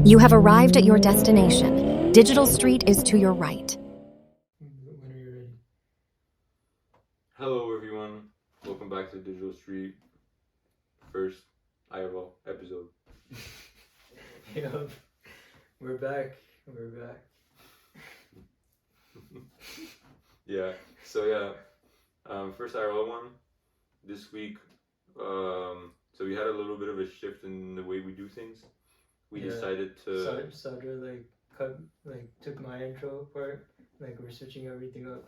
You have arrived at your destination. Digital Street is to your right. When are you ready? Hello everyone, welcome back to Digital Street, first IRL episode. Yup. We're back. First IRL one this week. So we had a little bit of a shift in the way we do things. We decided to. Sadra took my intro part. We're switching everything up.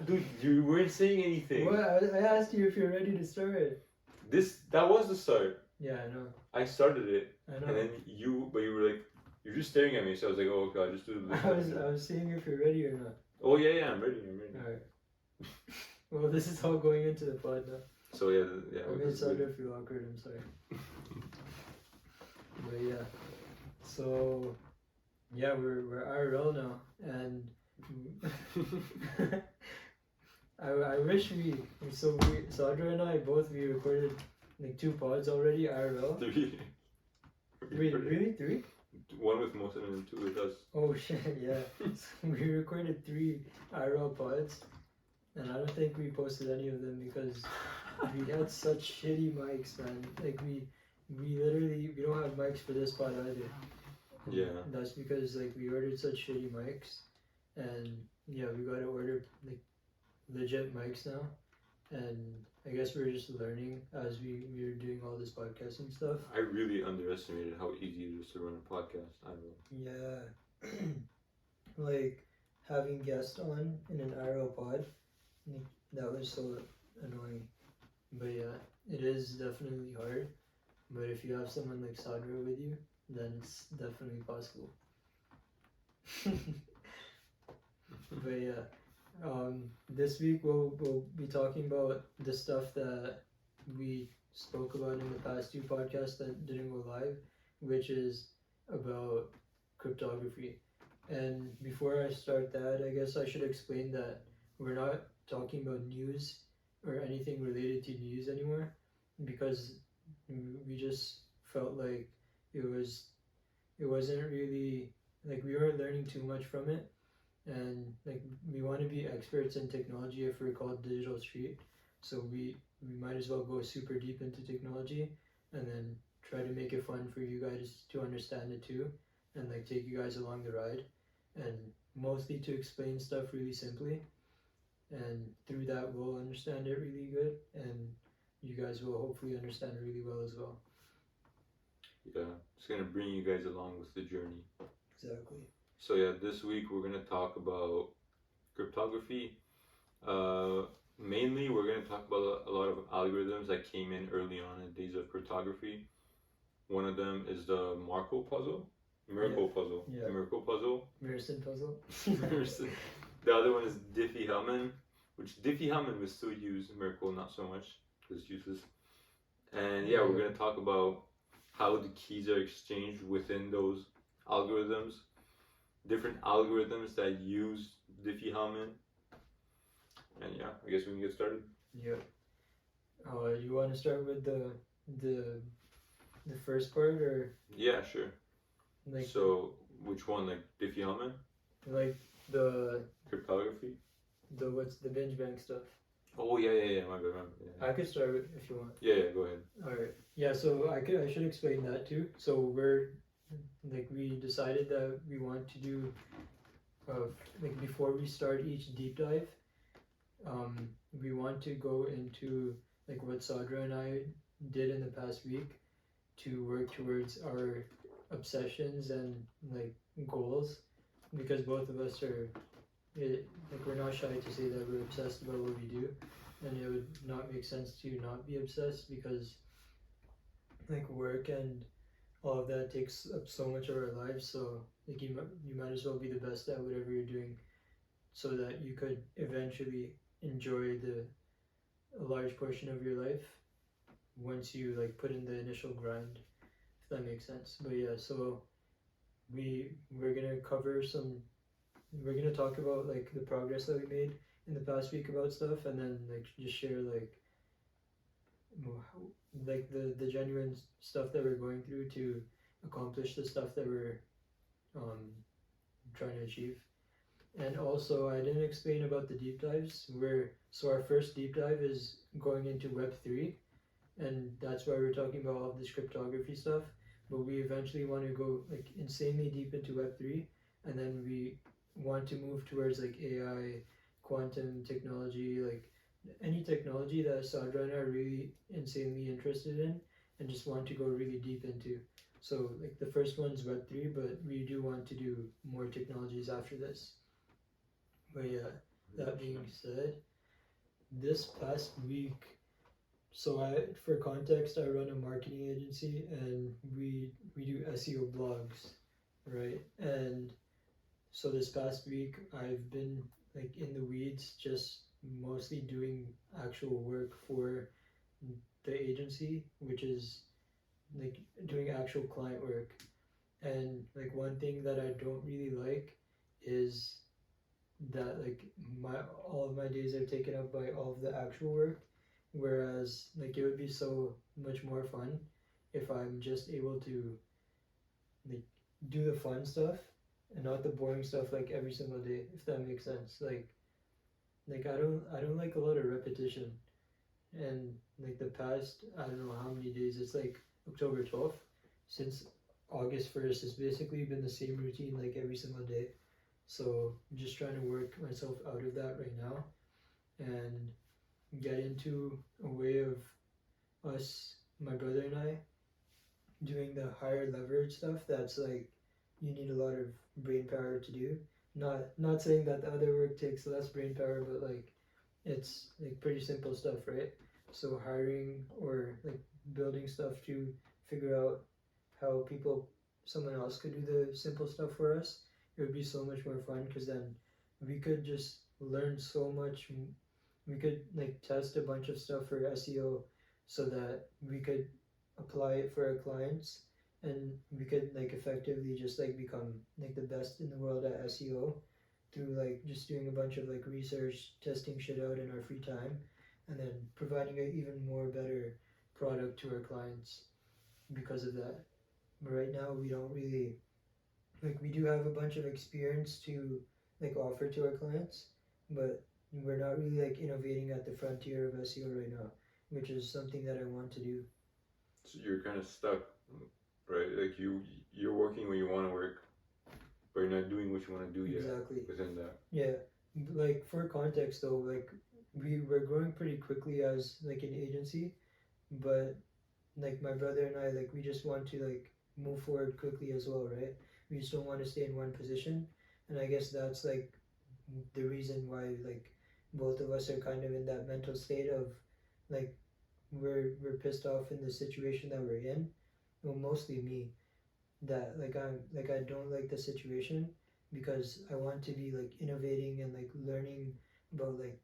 Dude, you weren't saying anything. What? I asked you if you're ready to start. That was the start. Yeah, I know. I started it. I know. And then you were like, you're just staring at me. So I was like, oh god, just do it. I was seeing if you're ready or not. Oh yeah, I'm ready. Alright. Well, this is all going into the pod now. So yeah. I made Sadra feel awkward. I'm sorry. But yeah. So yeah, we're IRL now, and I wish Sadra and I we recorded like 2 pods already IRL. 3. Wait, really 3? 1 with Mohsen and 2 with us. Oh shit, yeah. So we recorded 3 IRL pods, and I don't think we posted any of them because we had such shitty mics, man. Like we don't have mics for this pod either. And yeah. That's because we ordered such shitty mics, and yeah, we gotta order legit mics now, and I guess we're just learning as we were doing all this podcasting stuff. I really underestimated how easy it is to run a podcast. I don't know. Yeah. Having guests on in an IRL pod, that was so annoying. But yeah, it is definitely hard. But if you have someone like Sadra with you, then it's definitely possible. But yeah, this week we'll be talking about the stuff that we spoke about in the past 2 podcasts that didn't go live, which is about cryptography. And before I start that, I guess I should explain that we're not talking about news or anything related to news anymore, because we just felt like it wasn't really, we weren't learning too much from it, and we want to be experts in technology if we're called Digital Street, so we might as well go super deep into technology and then try to make it fun for you guys to understand it too, and take you guys along the ride, and mostly to explain stuff really simply, and through that we'll understand it really good, and you guys will hopefully understand it really well as well. Yeah, it's gonna bring you guys along with the journey. Exactly. So yeah, this week we're gonna talk about cryptography. Mainly we're gonna talk about a lot of algorithms that came in early on in the days of cryptography. One of them is the Merkle puzzle. Merson puzzle. Merson. The other one is Diffie-Hellman, which Diffie-Hellman was still used. Merkle not so much, because it's useless. And yeah, we're gonna talk about how the keys are exchanged within those algorithms, different algorithms that use Diffie-Hellman, and yeah, I guess we can get started. Yep. You want to start with the first part, or? Yeah, sure. So which one, Diffie-Hellman? The cryptography. What's the binge bank stuff? Oh yeah. My bad. Yeah. I could start with if you want. Yeah, go ahead. All right. Yeah, so I should explain that too. So we're we decided that we want to do before we start each deep dive, we want to go into what Sadra and I did in the past week to work towards our obsessions and goals, because both of us are we're not shy to say that we're obsessed about what we do, and it would not make sense to not be obsessed, because work and all of that takes up so much of our lives. So you might as well be the best at whatever you're doing, so that you could eventually enjoy a large portion of your life once you put in the initial grind, if that makes sense. But yeah, so we're gonna cover we're gonna talk about the progress that we made in the past week about stuff, and then just share the genuine stuff that we're going through to accomplish the stuff that we're trying to achieve. And also, I didn't explain about the deep dives. So our first deep dive is going into Web3, and that's why we're talking about all this cryptography stuff. But we eventually want to go like insanely deep into Web3, and then we want to move towards like AI, quantum technology, like any technology that Sadra and I are really insanely interested in, and just want to go really deep into. So like the first one's Web3, but we do want to do more technologies after this. But yeah, that being said, this past week, so for context, I run a marketing agency and we do SEO blogs, right? And so this past week, I've been like in the weeds, just mostly doing actual work for the agency, which is like doing actual client work. And like one thing that I don't really like is that like all of my days are taken up by all of the actual work, whereas like it would be so much more fun if I'm just able to like do the fun stuff and not the boring stuff like every single day, if that makes sense. Like I don't like a lot of repetition. And like the past, I don't know how many days, it's like October 12th, since August 1st, it's basically been the same routine like every single day. So I'm just trying to work myself out of that right now and get into a way of us, my brother and I, doing the higher leverage stuff that's like you need a lot of brain power to do. Not saying that the other work takes less brain power, but like it's like pretty simple stuff, right? So hiring or like building stuff to figure out how someone else could do the simple stuff for us, it would be so much more fun because then we could just learn so much. We could like test a bunch of stuff for SEO so that we could apply it for our clients, and we could like effectively just like become like the best in the world at SEO through like just doing a bunch of like research, testing shit out in our free time, and then providing an even more better product to our clients because of that. But right now we don't really like, we do have a bunch of experience to like offer to our clients, but we're not really like innovating at the frontier of SEO right now, which is something that I want to do. So you're kind of stuck, right? Like you're working when you want to work, but you're not doing what you want to do yet. Exactly. Within that. Yeah, like for context though, like we're growing pretty quickly as like an agency, but like my brother and I, like we just want to like move forward quickly as well, right? We just don't want to stay in one position, and I guess that's like the reason why like both of us are kind of in that mental state of like we're pissed off in the situation that we're in. Well, mostly me, that I don't like the situation because I want to be like innovating and like learning about like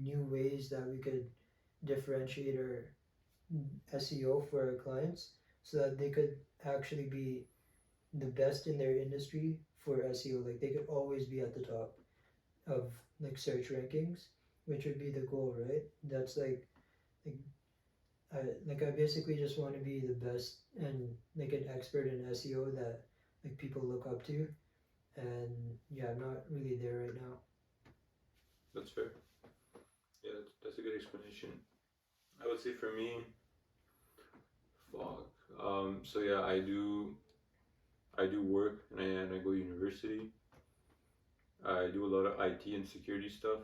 new ways that we could differentiate our SEO for our clients so that they could actually be the best in their industry for SEO. Like they could always be at the top of like search rankings, which would be the goal, right? That's like I basically just want to be the best and like an expert in SEO that like people look up to, and yeah, I'm not really there right now. That's fair. Yeah, that's a good explanation. I would say for me, fuck. So yeah, I do work and I go to university. I do a lot of IT and security stuff.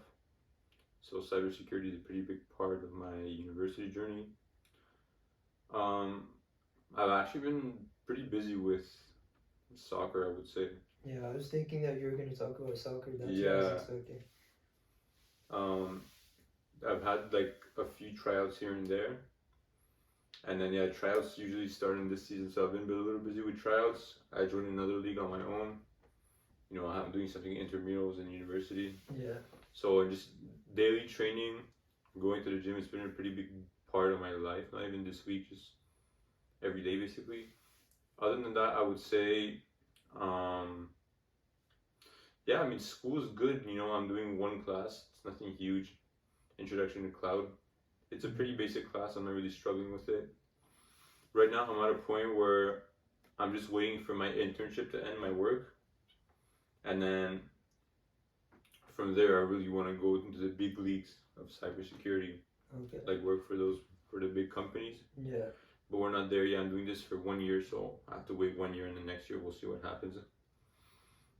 So cybersecurity is a pretty big part of my university journey. I've actually been pretty busy with soccer, I would say. Yeah, I was thinking that you were going to talk about soccer. That's what I was expecting. I've had like a few tryouts here and there. And then yeah, tryouts usually starting this season, so I've been a little busy with tryouts. I joined another league on my own. You know, I'm doing something intramurals in university. Yeah. So just daily training, going to the gym, it's been a pretty big part of my life. Not even this week, just every day basically. Other than that, I would say, yeah, I mean, school is good. You know, I'm doing one class. It's nothing huge. Introduction to Cloud. It's a pretty basic class. I'm not really struggling with it. Right now, I'm at a point where I'm just waiting for my internship to end my work, and then from there I really want to go into the big leagues of cybersecurity, Okay. like work for the big companies. Yeah. But we're not there yet. I'm doing this for 1 year, so I have to wait 1 year, and then next year we'll see what happens.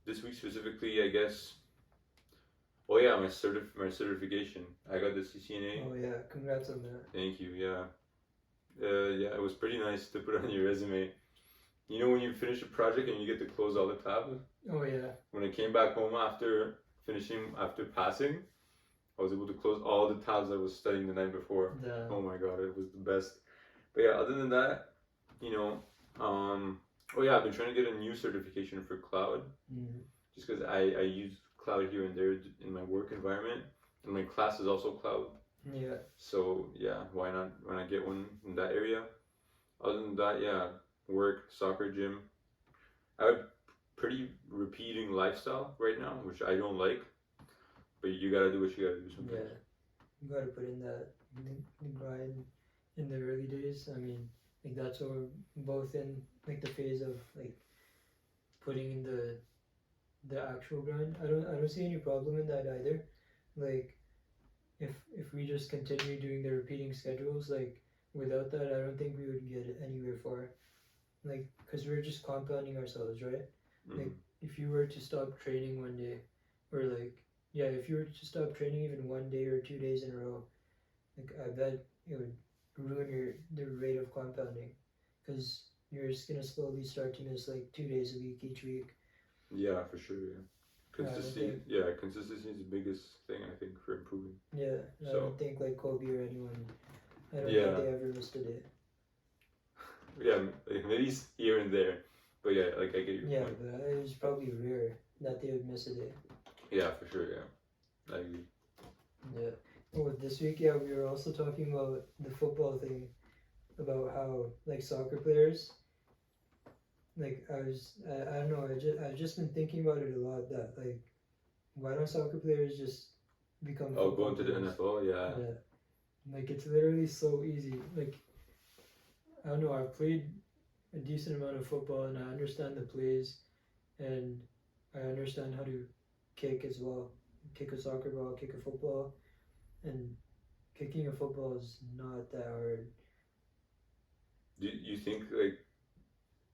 This week specifically, I guess. Oh yeah, my certification. I got the CCNA. Oh yeah, congrats on that. Thank you. Yeah. Yeah, it was pretty nice to put on your resume. You know when you finish a project and you get to close all the tabs? Oh yeah. When I came back home after passing, I was able to close all the tabs I was studying the night before. Yeah. Oh my god, it was the best. But yeah, other than that, you know, oh yeah, I've been trying to get a new certification for cloud, just because I use cloud here and there in my work environment, and my class is also cloud. Yeah. So yeah, why not get one in that area? Other than that, yeah, work, soccer, gym. I have a pretty repeating lifestyle right now, which I don't like, but you gotta do what you gotta do sometimes. Yeah. You gotta put in that the grind in the early days. I mean, like that's what we're both in, like the phase of like putting in the actual grind. I don't see any problem in that either. Like if we just continue doing the repeating schedules, like without that, I don't think we would get anywhere far. Like, cause we're just compounding ourselves, right? Like if you were to stop training one day, or like yeah, if you were to stop training even 1 day or 2 days in a row, like I bet it would ruin the rate of compounding, because you're just gonna slowly start to miss like 2 days a week each week. Yeah, for sure. Yeah, consistency is the biggest thing I think for improving. Yeah, I So- don't think like Kobe or anyone. I don't Yeah. think they ever missed a day. Yeah, like maybe here and there, but yeah, like I get your Yeah, point. but it was probably rare that they would miss a day. Yeah, for sure. Yeah, I agree. Yeah. Oh, this week, yeah, we were also talking about the football thing, about how like soccer players. Like I don't know. I've just been thinking about it a lot. That like, why don't soccer players just become? Oh, football going to the players? NFL, yeah. Yeah. Like it's literally so easy. Like I don't know. I've played a decent amount of football and I understand the plays, and I understand how to kick as well. Kick a soccer ball, kick a football, and kicking a football is not that hard. Do you think like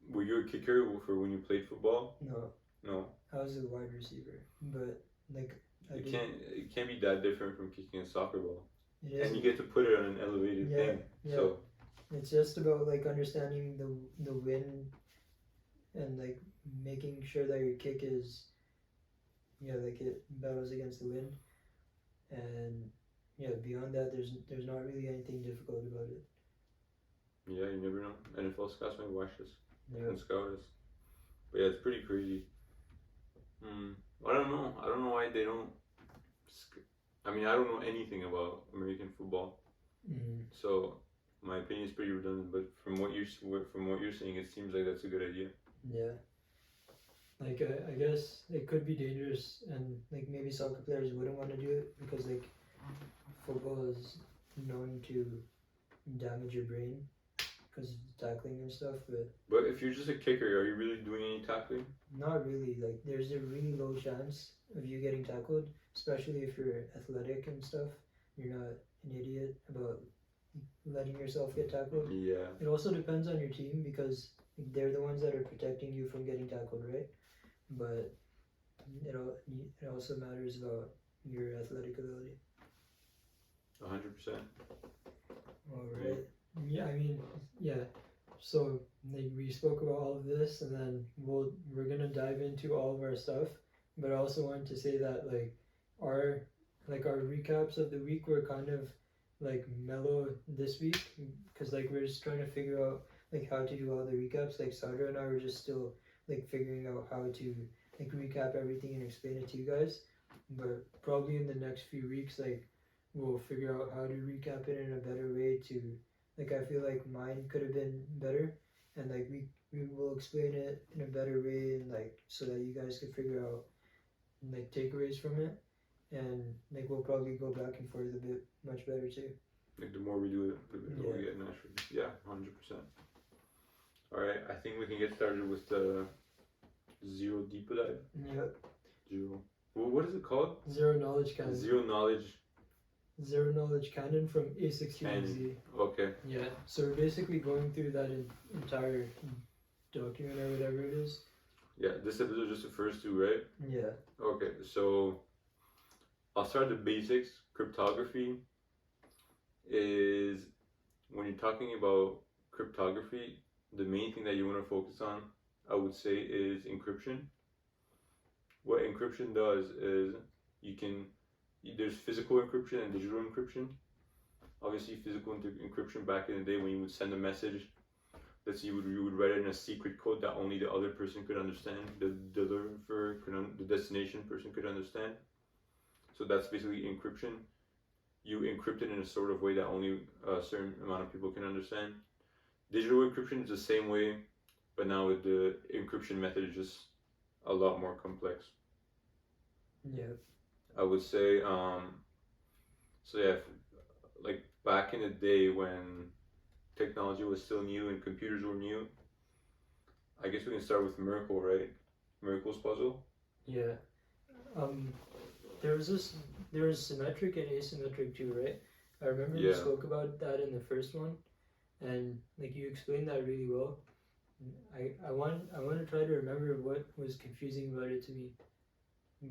were you a kicker for when you played football? No, No, I was a wide receiver, but like I it did. can't be that different from kicking a soccer ball, It is. and you get to put it on an elevated Yeah, thing. yeah. So It's just about like understanding the wind, and like making sure that your kick is, like it battles against the wind, and beyond that, there's not really anything difficult about it. yeah, you never know. NFL scouts might watch this Yeah. and scout us. But yeah, it's pretty crazy. I don't know. I don't know why they don't. I mean, I don't know anything about American football, so my opinion is pretty redundant. But from what you're saying, it seems like that's a good idea. Yeah. Like I guess it could be dangerous, and like maybe soccer players wouldn't want to do it because like football is known to damage your brain because of tackling and stuff, But if you're just a kicker, are you really doing any tackling? not really. Like there's a really low chance of you getting tackled, especially if you're athletic and stuff. You're not an idiot about letting yourself get tackled. Yeah. It also depends on your team because they're the ones that are protecting you from getting tackled, right? But it also matters about your athletic ability. 100%. All right. Yeah, I mean, yeah. So like we spoke about all of this, and then we're gonna dive into all of our stuff. But I also wanted to say that like our recaps of the week were kind of like mellow this week because like we're just trying to figure out like how to do all the recaps. Like Sadra and I were just still like figuring out how to like recap everything and explain it to you guys. But probably in the next few weeks, like we'll figure out how to recap it in a better way to like I feel like mine could have been better, and like we will explain it in a better way, and like so that you guys could figure out like takeaways from it, and like we'll probably go back and forth a bit much better too. Like the more we do it, the better we get naturally. Yeah, 100%. Alright, I think we can get started with the zero deep dive. Yeah. Zero. Well, what is it called? Zero knowledge canon. Zero knowledge Zero knowledge canon from A16Z. canon. Okay. Yeah. So we're basically going through that entire document or whatever it is. Yeah, this episode is just the first two, right? Yeah. Okay, so I'll start the basics. Cryptography is when you're talking about cryptography, the main thing that you want to focus on, I would say, is encryption. What encryption does is there's physical encryption and digital encryption. Obviously, physical encryption back in the day when you would send a message, let's say you would write it in a secret code that only the other person could understand, the deliverer the destination person could understand. So that's basically encryption. You encrypt it in a sort of way that only a certain amount of people can understand. Digital encryption is the same way, but now with the encryption method is just a lot more complex. Yeah. I would say, so yeah, like back in the day when technology was still new and computers were new, I guess we can start with Merkle, right? Merkle's puzzle. Yeah. There was symmetric and asymmetric too, right? I remember you spoke about that in the first one, and like you explained that really well. I want to try to remember what was confusing about it to me,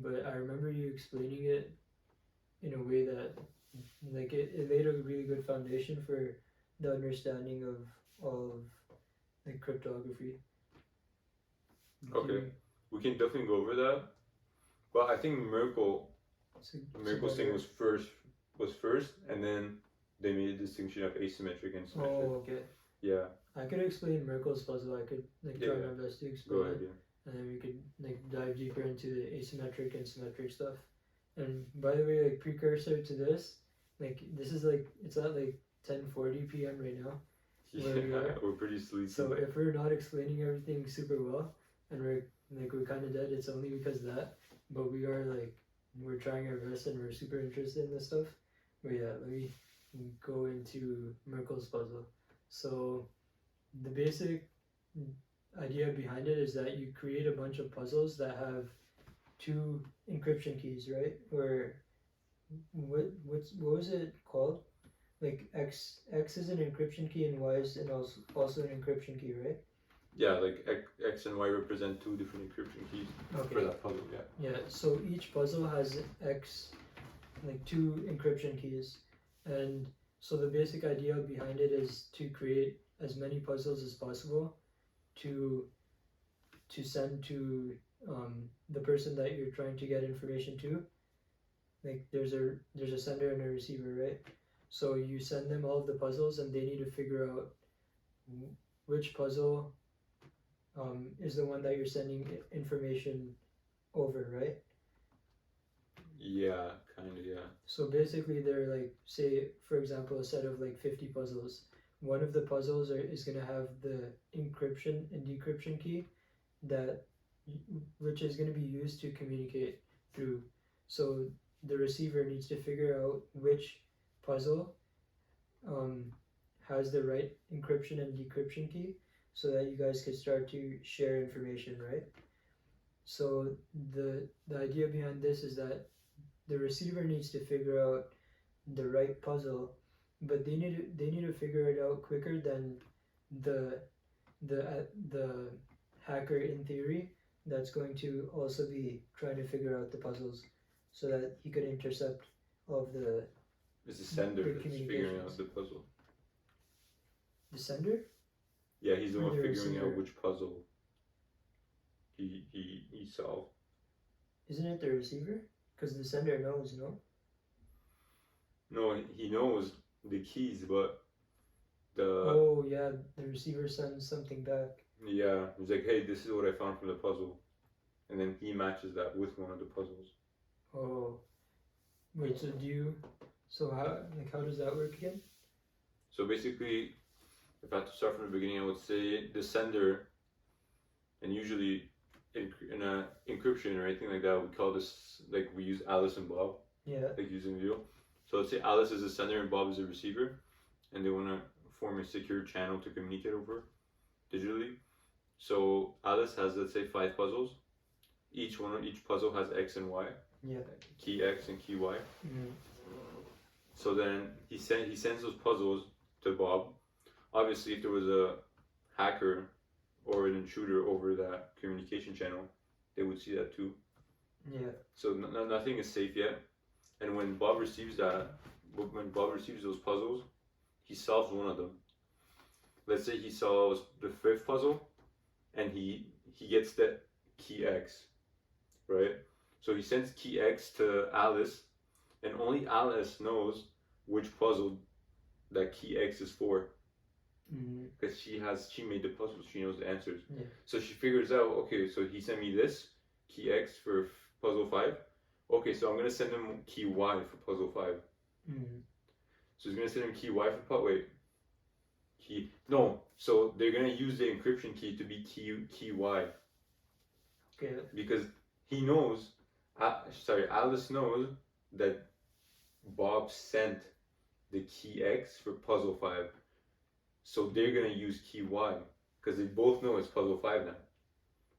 but I remember you explaining it in a way that like it laid a really good foundation for the understanding of all of like cryptography. Okay, we can definitely go over that. But I think Merkle's thing was first, and then they made a distinction of asymmetric and symmetric. Oh, okay. Yeah. I could explain Merkle's puzzle. I could like try my best to explain Go ahead, it, and then we could like dive deeper into the asymmetric and symmetric stuff. And by the way, like precursor to this, like this is like it's at like 10:40 p.m. right now. Yeah, we're pretty sleepy. So if we're not explaining everything super well, and we're kind of dead, it's only because of that. But we're trying our best, and we're super interested in this stuff. But yeah, let me go into Merkle's puzzle. So the basic idea behind it is that you create a bunch of puzzles that have two encryption keys, right? Or what was it called? Like X is an encryption key and Y is also an encryption key, right? Yeah, like X and Y represent two different encryption keys for that puzzle. Yeah. Yeah. So each puzzle has two encryption keys, and so the basic idea behind it is to create as many puzzles as possible to send to the person that you're trying to get information to. Like there's a sender and a receiver, right? So you send them all of the puzzles, and they need to figure out which puzzle is the one that you're sending information over, right? Yeah, kind of, yeah. So basically they're like, say for example, a set of like 50 puzzles. One of the puzzles is going to have the encryption and decryption key which is going to be used to communicate through. So the receiver needs to figure out which puzzle has the right encryption and decryption key, so that you guys can start to share information, right? So the idea behind this is that the receiver needs to figure out the right puzzle, but they need to figure it out quicker than the hacker in theory that's going to also be trying to figure out the puzzles, so that he could intercept all of the. It's the sender that's figuring out the puzzle. The sender? Yeah, he's the one figuring receiver? out which puzzle he solved. Isn't it the receiver? Because the sender knows, no? No, he knows the keys, but Oh yeah, the receiver sends something back. Yeah, he's like, hey, this is what I found from the puzzle, and then he matches that with one of the puzzles. Oh, wait. So how does that work again? So basically, if I had to start from the beginning, I would say the sender, and usually in a encryption or anything like that, we call this, like, we use Alice and Bob. Yeah. Like using video. So let's say Alice is the sender and Bob is the receiver, and they want to form a secure channel to communicate over. digitally. So Alice has, let's say, 5 puzzles. Each puzzle has X and Y. Yeah. Key X and key Y. Mm. So then he sends those puzzles to Bob. Obviously, if there was a hacker or an intruder over that communication channel, they would see that too. Yeah. So nothing is safe yet. And when Bob receives those puzzles, he solves one of them. Let's say he solves the 5th puzzle, and he gets the key X, right? So he sends key X to Alice, and only Alice knows which puzzle that key X is for. Because she made the puzzle, she knows the answers. Yeah. So she figures out, okay, so he sent me this key X for puzzle 5. Okay, so I'm gonna send him key Y for puzzle 5. So he's gonna send him key Y for So they're gonna use the encryption key to be key Y. Okay. Because he knows, Alice knows that Bob sent the key X for puzzle 5. So they're gonna use key Y because they both know it's puzzle 5 now,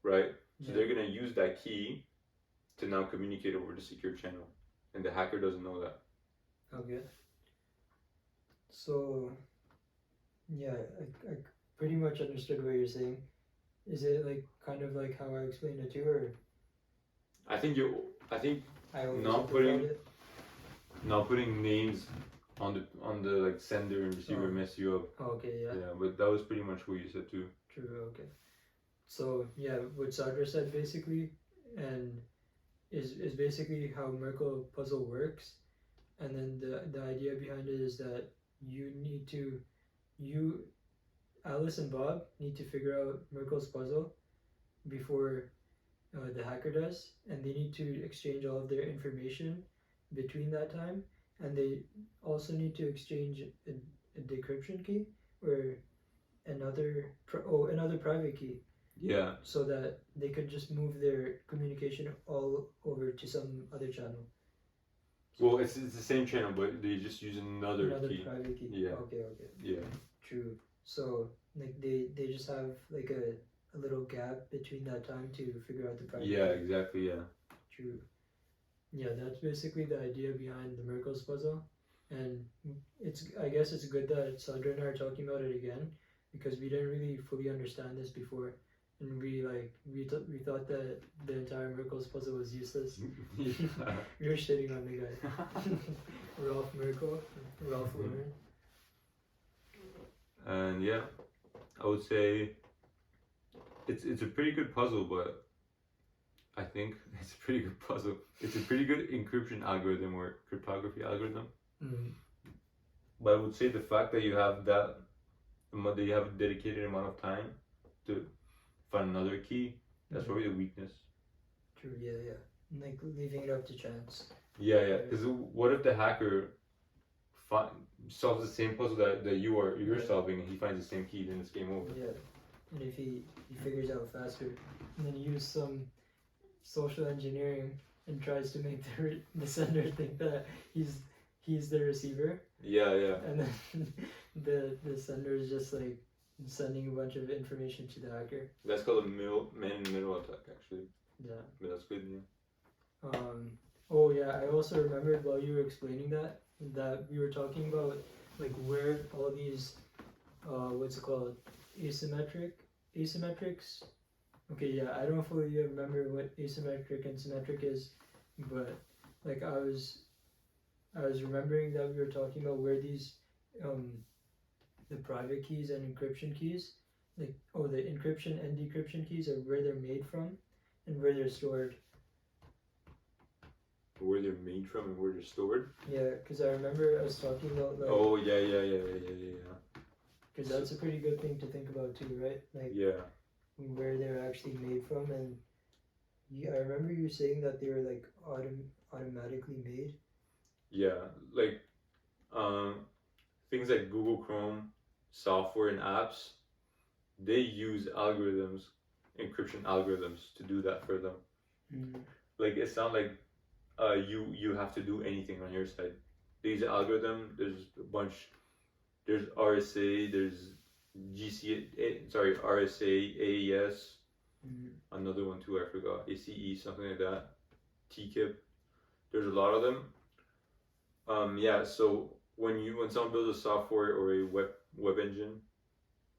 right? So they're gonna use that key to now communicate over the secure channel, and the hacker doesn't know that. Okay. So, yeah, I pretty much understood what you're saying. Is it like kind of like how I explained it too, or? I think I not putting names on the like sender and receiver mess you up. Okay, yeah. Yeah, but that was pretty much what you said too. True. Okay. So yeah, what Sadra said basically, and is basically how Merkle puzzle works, and then the idea behind it is that Alice and Bob need to figure out Merkle's puzzle before the hacker does, and they need to exchange all of their information between that time, and they also need to exchange a decryption key or another private key. Yeah. So that they could just move their communication all over to some other channel. Well, it's the same channel, but they just use another key. Private key. Yeah. Okay. Yeah. True. So like they just have like a little gap between that time to figure out the private Yeah, key. exactly, yeah. True. Yeah, that's basically the idea behind the Merkle's puzzle. And I guess it's good that Sadra and I are talking about it again, because we didn't really fully understand this before. And we thought that the entire Merkle's puzzle was useless. Yeah. We were shitting on the guy. Ralph Merkle. Ralph Lauren. And yeah, I would say it's a pretty good puzzle, but I think it's a pretty good puzzle. It's a pretty good encryption algorithm or cryptography algorithm. But I would say the fact that you have a dedicated amount of time to find another key, that's probably the weakness. True, yeah. Like leaving it up to chance. Yeah. Because what if the hacker solves the same puzzle that you're solving, and he finds the same key, then it's game over. Yeah. And if he figures out faster, and then use some social engineering and tries to make the sender think that he's the receiver. Yeah. And then the sender is just like sending a bunch of information to the hacker. That's called a man-in-the-middle attack, actually. Yeah. But that's good, yeah. Oh yeah, I also remembered while you were explaining that we were talking about like where all these what's it called, asymmetrics. Okay, yeah, I don't fully remember what asymmetric and symmetric is, but like I was remembering that we were talking about where these the private keys and encryption keys, the encryption and decryption keys are where they're made from and where they're stored. Where they're made from and where they're stored? Yeah, because I remember us talking about like... Oh, yeah. Because that's a pretty good thing to think about too, right? Like, yeah. Where they're actually made from, and I remember you saying that they were like automatically made. Yeah, like things like Google Chrome, software and apps, they use algorithms, encryption algorithms to do that for them. Like it's not like you have to do anything on your side. They use an algorithm, there's RSA, there's RSA, AES, Mm. another one too, I forgot, ACE, something like that, TKIP. There's a lot of them. Yeah, so when someone builds a software or a web engine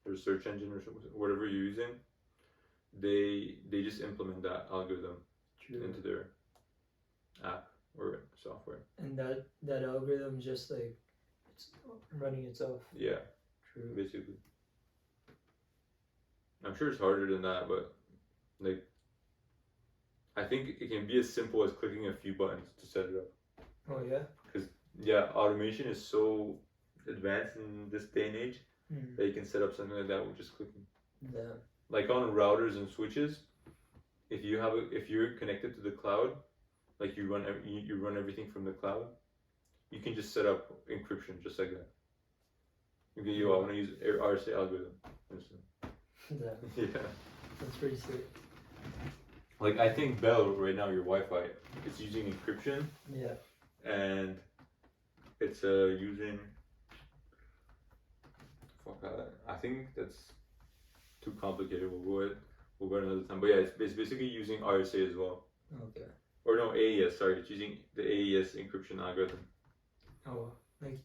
or search engine or whatever you're using, they just implement that algorithm True. into their app or software. And that algorithm just like it's running itself. Yeah, True. basically. I'm sure it's harder than that, but like I think it can be as simple as clicking a few buttons to set it up. Oh yeah. Because yeah, automation is so advanced in this day and age that you can set up something like that with just clicking. Yeah. Like on routers and switches, if you're connected to the cloud, like you run everything from the cloud, you can just set up encryption just like that. Okay, I want to use RSA algorithm. Yeah. Yeah. That's pretty sick. Like I think Bell right now, your Wi-Fi, it's using encryption. Yeah. And it's using. I think that's too complicated. We'll go another time. But yeah, it's basically using RSA as well. Okay. Or no, AES. Sorry, it's using the AES encryption algorithm. Oh, like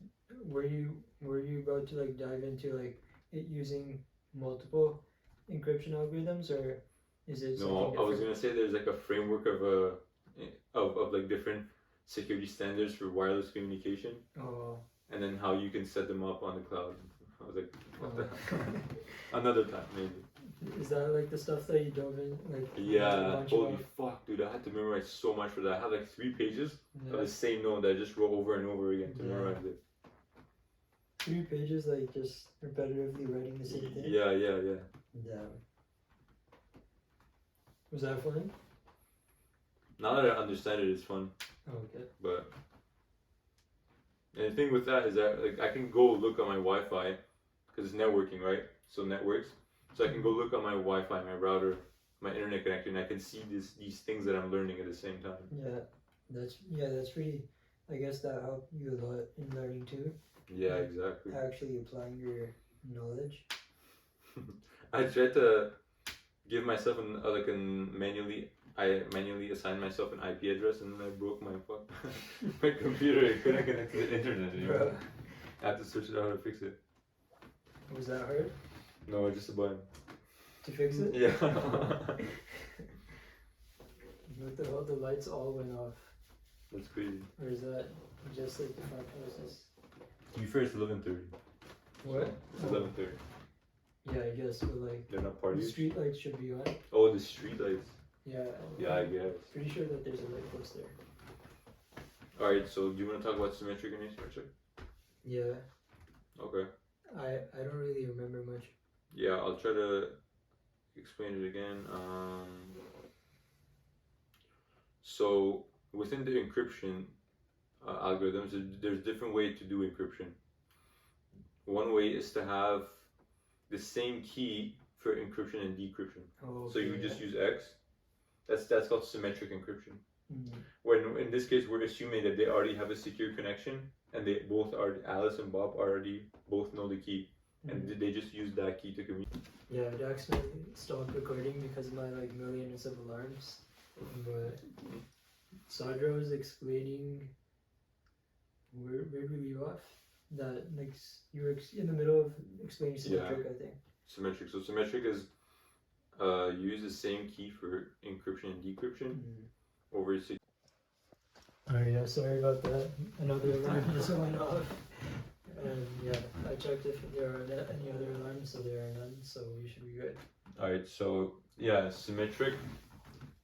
were you about to like dive into like it using multiple encryption algorithms, or is it? No, I was gonna say there's like a framework of like different security standards for wireless communication. Oh. And then how you can set them up on the cloud. I was like, what the hell? Another time, maybe. Is that like the stuff that you dove in? Like, yeah, holy fuck, dude. I had to memorize so much for that. I had like 3 pages of the same note that I just wrote over and over again to memorize it. 3 pages, like just repetitively writing the same thing? Yeah. Damn. Was that fun? Now that I understand it, it's fun. Okay. But and the thing with that is that like I can go look on my Wi-Fi because it's networking, right? So networks. So I can go look on my Wi-Fi, my router, my internet connection. I can see these things that I'm learning at the same time. Yeah, that's pretty. I guess that helped you a lot in learning too. Yeah, exactly. Actually applying your knowledge. I tried to give myself I manually assigned myself an IP address, and then I broke my computer. I couldn't connect to the internet anymore. I had to search it out how to fix it. Was that hard? No, just a button. To fix it? Yeah. What the hell? The lights all went off. That's crazy. Or is that just like the front houses? To be fair, it's 11:30. What? It's 11:30. Yeah, I guess, but like They're not the parties. street lights should be on. Oh, the street lights. Yeah. Yeah, I guess. Pretty sure that there's a light post there. Alright, so do you want to talk about symmetric and asymmetric? Yeah. Okay. I don't really remember much. Yeah, I'll try to explain it again. So within the encryption algorithms, there's different ways to do encryption. One way is to have the same key for encryption and decryption. Oh, okay, so you just use X. That's called symmetric encryption. Mm-hmm. When in this case we're assuming that they already have a secure connection and they both are Alice and Bob already both know the key, and they just use that key to communicate. Yeah, it accidentally stopped recording because of my like millions of alarms. But Sadra was explaining where did we leave off? That like you were in the middle of explaining symmetric, I think. Symmetric. So symmetric is you use the same key for encryption and decryption over a. Alright, yeah, sorry about that. Another alarm just went off. And yeah, I checked if there are any other alarms, so there are none, so we should be good. Alright, so yeah, symmetric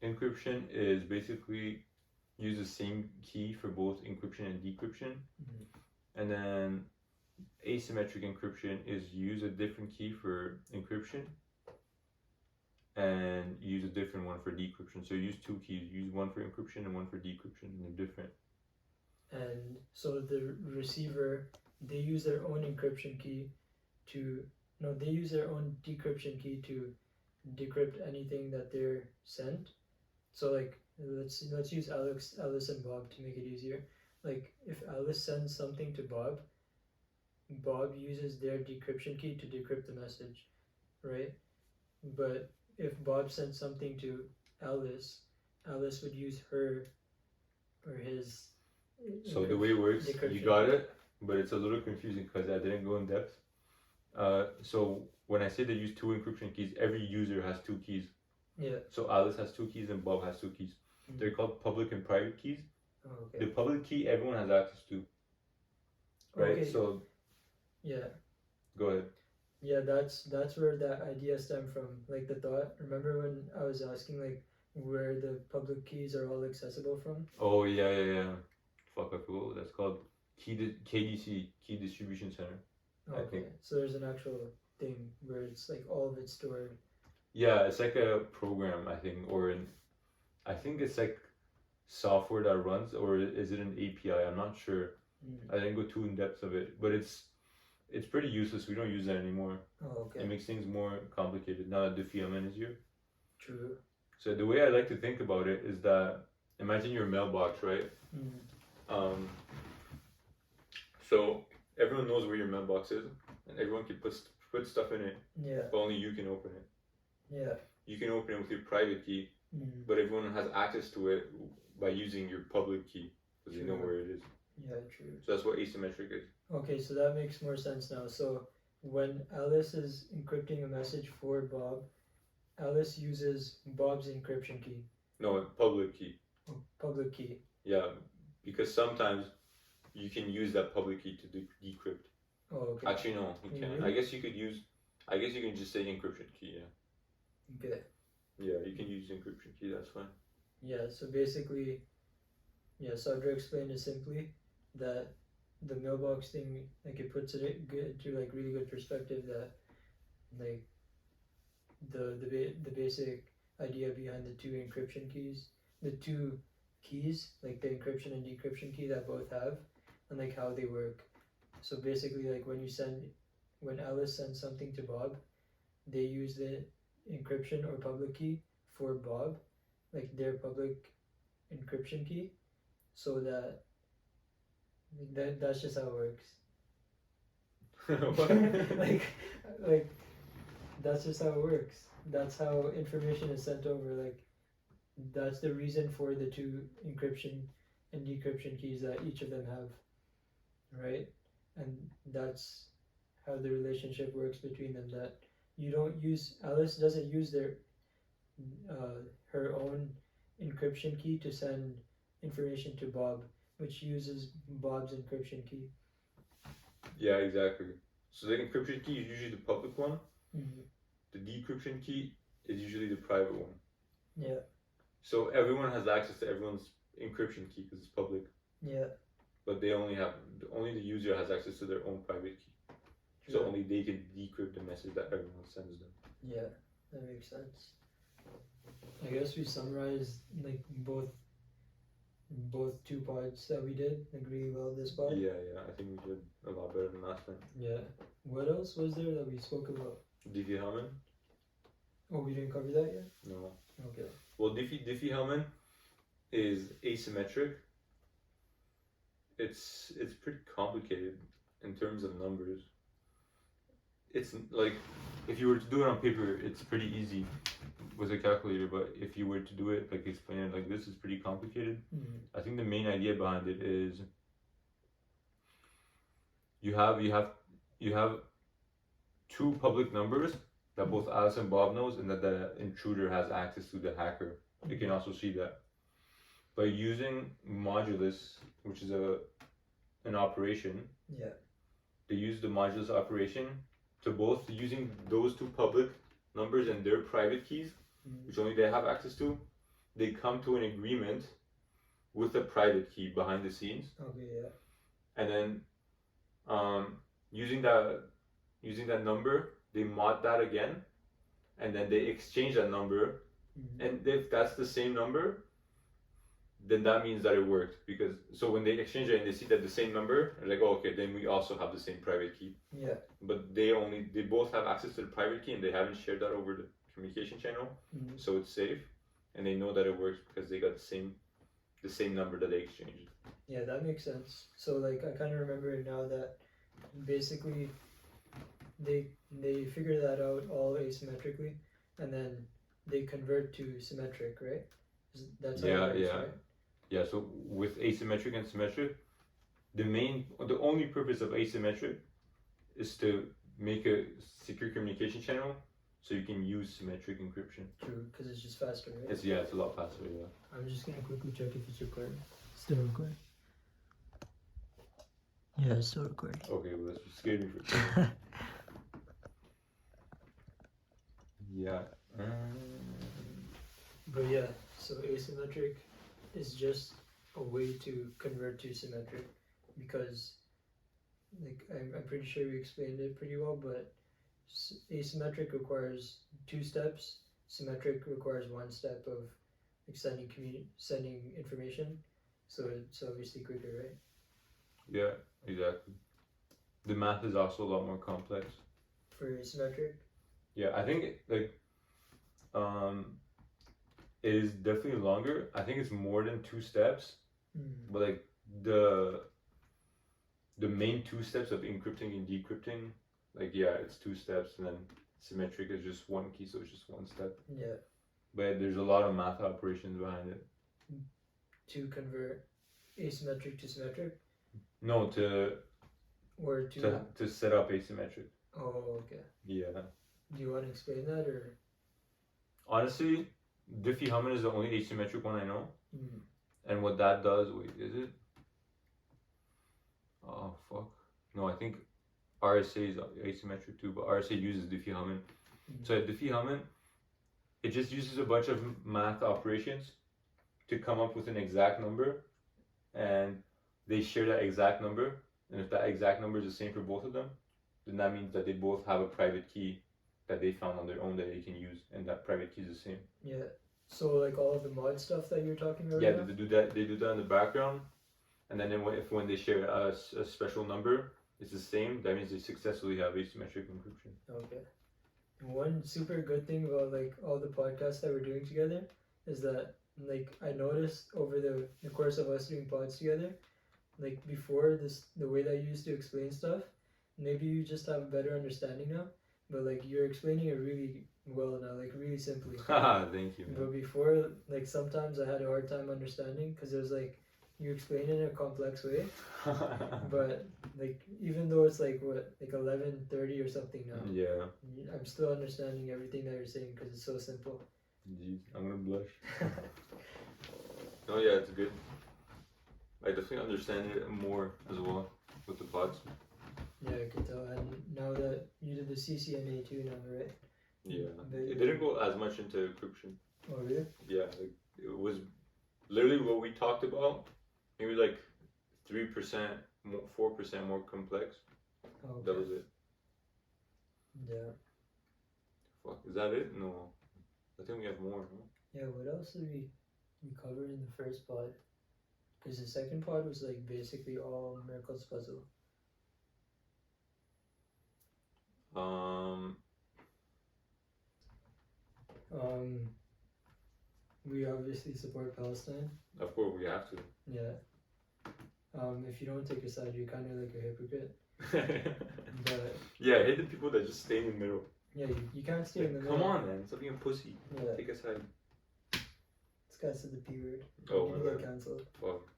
encryption is basically use the same key for both encryption and decryption. And then asymmetric encryption is use a different key for encryption and use a different one for decryption. So use 2 keys, use one for encryption and one for decryption, and they're different. And so the receiver, they use their own encryption key they use their own decryption key to decrypt anything that they're sent. So like let's use Alice and Bob to make it easier. Like if Alice sends something to Bob, Bob uses their decryption key to decrypt the message, right? But if Bob sent something to Alice, Alice would use her or his. So the way it works, you decryption got key. it, but it's a little confusing because I didn't go in depth. So when I say they use 2 encryption keys, every user has 2 keys. Yeah. So Alice has 2 keys and Bob has 2 keys. Mhm. They're called public and private keys. Oh, okay. The public key everyone has access to. Right? Okay. So Yeah. go ahead. Yeah, that's where that idea stemmed from. Like the thought. Remember when I was asking like where the public keys are all accessible from? Oh yeah. Fuck, I forgot what that's called. KDC, Key Distribution Center. I Okay. think. So there's an actual thing where it's like all of it stored. Yeah, it's like a program, I think, I think it's like software that runs, or is it an API? I'm not sure. Mm. I didn't go too in depth of it, but it's pretty useless. We don't use that anymore. Oh, okay. It makes things more complicated now that Diffie-Hellman is here. True. So the way I like to think about it is that imagine your mailbox, right? Mm. So everyone knows where your mailbox is, and everyone can put stuff in it, Yeah. but only you can open it. Yeah. You can open it with your private key, Mm. but everyone has access to it by using your public key because they know True. where it is. Yeah. True. So that's what asymmetric is. Okay, so that makes more sense now. So when Alice is encrypting a message for Bob, Alice uses Bob's encryption key, No, public key. public key. Yeah, because sometimes you can use that public key to decrypt. Oh, okay. Actually, no, you can't. Really? I guess you can just say encryption key. Yeah. Okay. Yeah, you can use encryption key. That's fine. Yeah. So basically, yeah. Sadra explained it simply that the mailbox thing, like it puts it to like really good perspective that like the basic idea behind the 2 encryption keys, the 2 keys, like the encryption and decryption key that both have, and like how they work. So basically, like when Alice sends something to Bob, they use the encryption or public key for Bob, like their public encryption key, so that's just how it works. like that's just how it works. That's how information is sent over. Like that's the reason for the 2 encryption and decryption keys that each of them have, right? And that's how the relationship works between them. That you don't use Alice doesn't use her own encryption key to send information to Bob, which uses Bob's encryption key. Yeah, exactly. So the encryption key is usually the public one. Mm-hmm. The decryption key is usually the private one. Yeah. So everyone has access to everyone's encryption key because it's public. Yeah. But only the user has access to their own private key. So only they can decrypt the message that everyone sends them. Yeah, that makes sense. I guess we summarized like both 2 parts that we did like really well this part. Yeah, I think we did a lot better than last time. Yeah. What else was there that we spoke about? Diffie-Hellman? Oh, we didn't cover that yet? No. Okay. Well, Diffie-Hellman is asymmetric. It's pretty complicated in terms of numbers. It's like if you were to do it on paper, it's pretty easy with a calculator. But if you were to do it like explain it like this, it's pretty complicated. Mm-hmm. I think the main idea behind it is you have 2 public numbers that both Alice and Bob knows, and that the intruder has access to, the hacker. They can also see that. By using modulus, which is an operation, Yeah. they use the modulus operation to both using those 2 public numbers and their private keys, Mm-hmm. which only they have access to. They come to an agreement with a private key behind the scenes, Okay, yeah. and then using that number, they mod that again, and then they exchange that number. Mm-hmm. And if that's the same number, then that means that it worked. Because so when they exchange it and they see that the same number, they're like, oh, okay, then we also have the same private key. Yeah. But they both have access to the private key, and they haven't shared that over the communication channel, Mm-hmm. so it's safe, and they know that it works because they got the same number that they exchanged. Yeah, that makes sense. So like I kind of remember now that basically they figure that out all asymmetrically, and then they convert to symmetric, right? That's how it works, right? Yeah, so with asymmetric and symmetric, the only purpose of asymmetric is to make a secure communication channel so you can use symmetric encryption. True, because it's just faster, right? It's a lot faster, yeah. I'm just gonna quickly check if it's recording. Still recording? Yeah, it's still recording. Okay, well that's what scared me for a second. Yeah. But yeah, so asymmetric is just a way to convert to symmetric, because like I'm pretty sure we explained it pretty well, but asymmetric requires 2 steps, symmetric requires 1 step of like sending information, so it's obviously quicker, right? Yeah, exactly. The math is also a lot more complex. For asymmetric? Yeah, I think it is definitely longer. I think it's more than 2 steps, but like the main 2 steps of encrypting and decrypting, like it's 2 steps, and then symmetric is just 1 key, so it's just 1 step. Yeah. But there's a lot of math operations behind it. To convert asymmetric to symmetric? No, to set up asymmetric. Oh, okay. Yeah. Do you want to explain that, or? Honestly, Diffie-Hellman is the only asymmetric one I know. And what that does, wait, is it? Oh, fuck. No, I think RSA is asymmetric too, but RSA uses Diffie-Hellman. So at Diffie-Hellman, it just uses a bunch of math operations to come up with an exact number, and they share that exact number, and if that exact number is the same for both of them, then that means that they both have a private key that they found on their own that they can use, and that private key is the same. Yeah. So like all of the mod stuff that you're talking about? Yeah, they do that in the background, and then when they share a special number, it's the same. That means they successfully have asymmetric encryption. Okay. And one super good thing about like all the podcasts that we're doing together is that like I noticed over the course of us doing pods together, like before the way that you used to explain stuff, maybe you just have a better understanding now, but like you're explaining it really well now, like really simply. Thank you, man. But before, like sometimes I had a hard time understanding because it was like you explain it in a complex way, but like even though it's like 11:30 or something now, yeah, I'm still understanding everything that you're saying because it's so simple. Jeez, I'm gonna blush. No, yeah, it's good. I definitely understand it more as well with the pods. Yeah, I could tell. And now that you did the CCNA too now, right? Yeah, it didn't go as much into encryption. Oh, really? Yeah, like, it was literally what we talked about. Maybe like 3%, 4% more complex. Oh, okay. That was it. Yeah. Fuck, is that it? No. I think we have more, no? Yeah, what else did we cover in the first pod? Because the second pod was like basically all Merkle's puzzle. We obviously support Palestine. Of course, we have to. Yeah. If you don't take a side, you're kind of like a hypocrite. But yeah, I hate the people that just stay in the middle. Yeah, you can't stay in the middle. Come on, man. Stop being a pussy. Yeah. Take a side. This guy said the P word. Oh, you're gonna get cancelled. Fuck.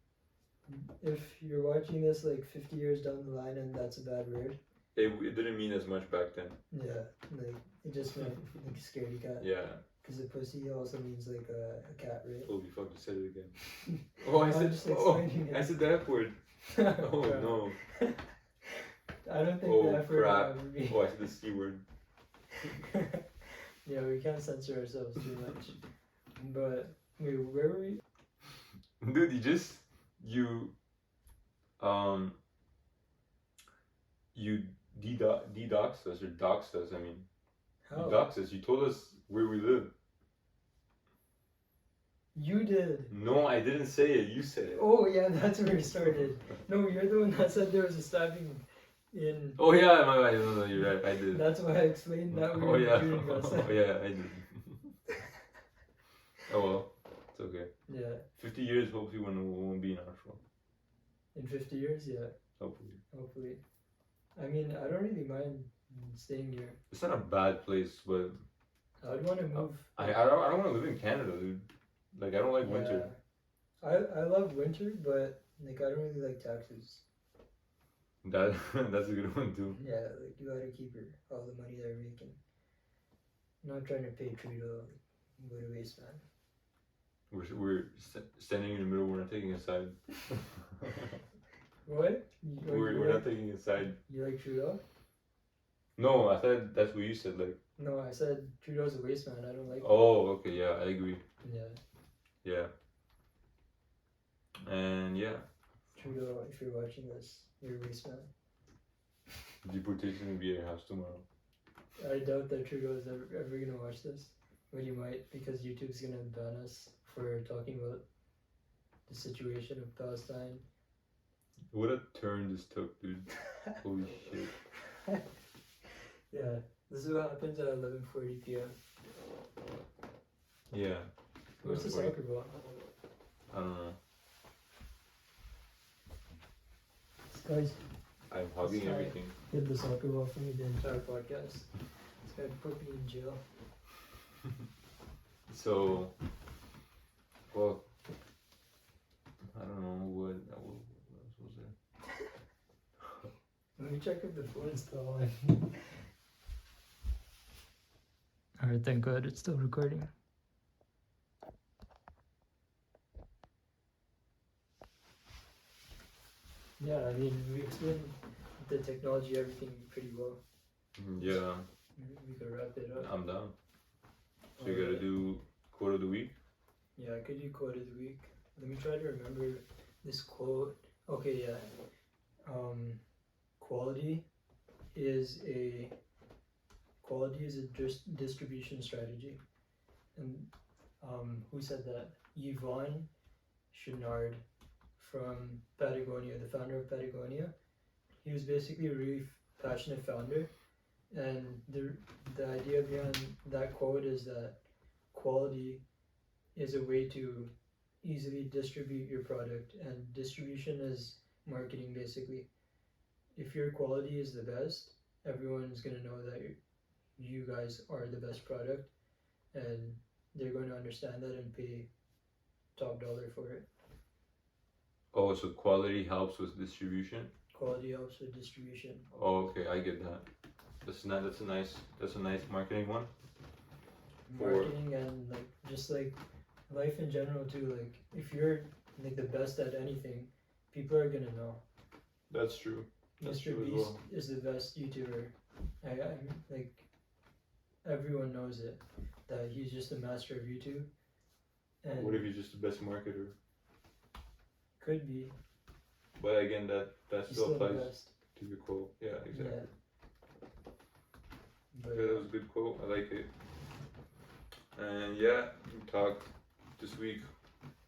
If you're watching this like 50 years down the line and that's a bad word. It didn't mean as much back then. Yeah, like it just meant like a scaredy cat. Yeah. Because a pussy also means like a cat, right? Holy fuck, you said it again. I said the F word. Oh no. I don't think the F word crap. will ever be. Oh, I said the C word. Yeah, we can't censor ourselves too much. But wait, where were we? Dude, you de-doxed us, or doxed us, I mean. How? You doxed us, you told us where we live. You did. No, I didn't say it, you said it. Oh yeah, that's where it started. No, you're the one that said there was a stabbing in... Oh yeah, my bad, no, you're right, I did. That's why I explained that we were doing us. Oh yeah, I did. Oh well, it's okay. Yeah. 50 years, hopefully, when we won't be in our show. In 50 years, yeah. Hopefully. Hopefully. I mean, I don't really mind staying here. It's not a bad place, but I'd want to move. I don't want to live in Canada, dude. Like I don't like winter. I love winter, but like I don't really like taxes. That's a good one too. Yeah, like you gotta keep all the money they're making. I'm not trying to pay Trudeau. Go to waste, man. We're standing in the middle. We're not taking a side. What? We're not taking a side. You like Trudeau? No, I thought that's what you said. Like. No, I said Trudeau's a waste man. I don't like. Oh, okay, yeah, I agree. Yeah. And yeah. Trudeau, if you're watching this, you're a waste man. Deportation will be at your house tomorrow. I doubt that Trudeau is ever gonna watch this, but he might because YouTube's gonna ban us for talking about the situation of Palestine. What a turn this took, dude. Holy shit. Yeah, this is what happens at 11:40 p.m. Yeah. Where's the soccer ball? I don't know. This guy's I'm hugging everything. hid the soccer ball for me the entire podcast. This guy put me in jail. So, well, I don't know what else was there. Let me check if the phone's still on. Alright, thank God it's still recording. Yeah, I mean, we explained the technology, everything pretty well. Yeah. We could wrap it up. I'm down. So you gotta do quote of the week? Yeah, I could do quote of the week. Let me try to remember this quote. Okay, yeah. Quality is a distribution strategy. And who said that? Yvon Chouinard from Patagonia, the founder of Patagonia. He was basically a really passionate founder, and the idea behind that quote is that quality is a way to easily distribute your product, and distribution is marketing basically. If your quality is the best, everyone's going to know that you guys are the best product, and they're going to understand that and pay top dollar for it. Oh, so quality helps with distribution? Quality helps with distribution. Oh, okay, I get that. That's a nice marketing one. Marketing and like just like life in general too. Like if you're like the best at anything, people are gonna know. That's true. Mr. Beast is the best YouTuber. I like everyone knows it that he's just a master of YouTube. And what if he's just the best marketer? Could be. But again, that still applies to your quote. Yeah, exactly. Yeah. But, okay, that was a good quote. I like it. And yeah, we talked this week.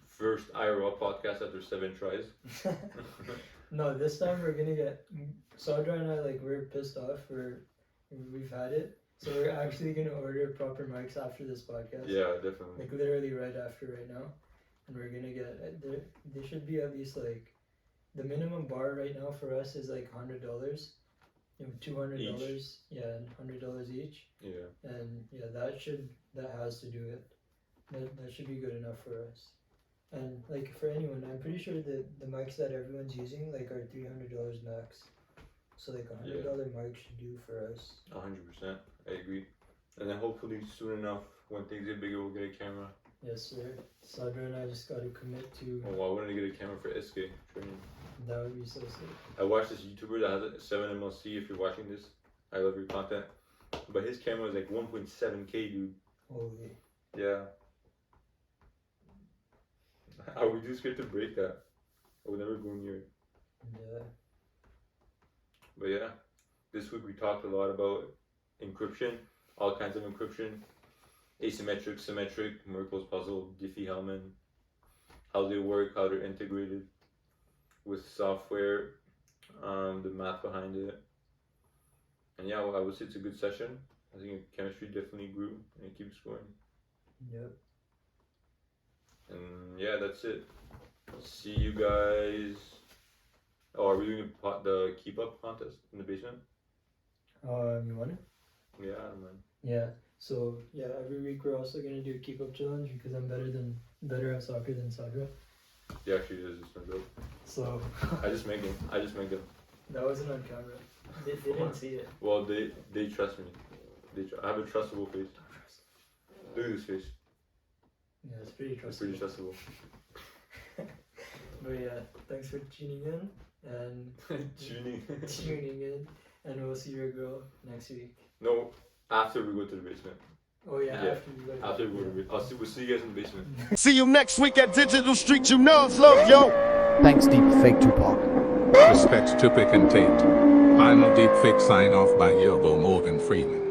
First IRL podcast after 7 tries. No, this time we're gonna get Sadra and I, like, we're pissed off. We've had it, so we're actually gonna order proper mics after this podcast. Yeah, definitely. Like literally right after right now, and we're gonna get there should be at least like the minimum bar right now for us is like $100, $200. Yeah, $100 each. Yeah. And yeah, that has to do it. That should be good enough for us. And like for anyone, I'm pretty sure that the mics that everyone's using like are $300 max. So like $100 mic should do for us. 100%, I agree. And then hopefully soon enough, when things get bigger, we'll get a camera. Yes, sir. Sadra and I just got to commit to. Oh, I wanted to get a camera for SK training. That would be so sick. I watched this YouTuber that has a 7 MLC. If you're watching this, I love your content. But his camera is like 1.7K, dude. Holy. Yeah. I would just scared to break that. I would never go near it. Yeah. But yeah, this week we talked a lot about encryption, all kinds of encryption, asymmetric, symmetric, Merkle's puzzle, Diffie-Hellman, how they work, how they're integrated with software, the math behind it. And yeah, well, I would say it's a good session. I think chemistry definitely grew and it keeps growing. Yep. And yeah, that's it. See you guys Oh, are we doing the keep up contest in the basement? You want it? Yeah, I don't mind. Yeah. So yeah, every week we're also gonna do a keep up challenge because I'm better at soccer than Sadra. Yeah, actually, it is just my joke. So I just make them. that wasn't on camera. They didn't see it. Well, they trust me. I have a trustable face. Look at this face. Yeah, it's pretty It's trustable. pretty trustable. But yeah, thanks for tuning in and tuning in, and we'll see your girl next week. No, after we go to the basement. Oh yeah, Yeah. after we go. After we go to the basement. We'll see you guys in the basement. See you next week at Digital Street. You know it's love, yo. Thanks, Deep Fake Tupac. Respect to Pick and Tate. Final deep fake sign off by Yobo Morgan Freeman.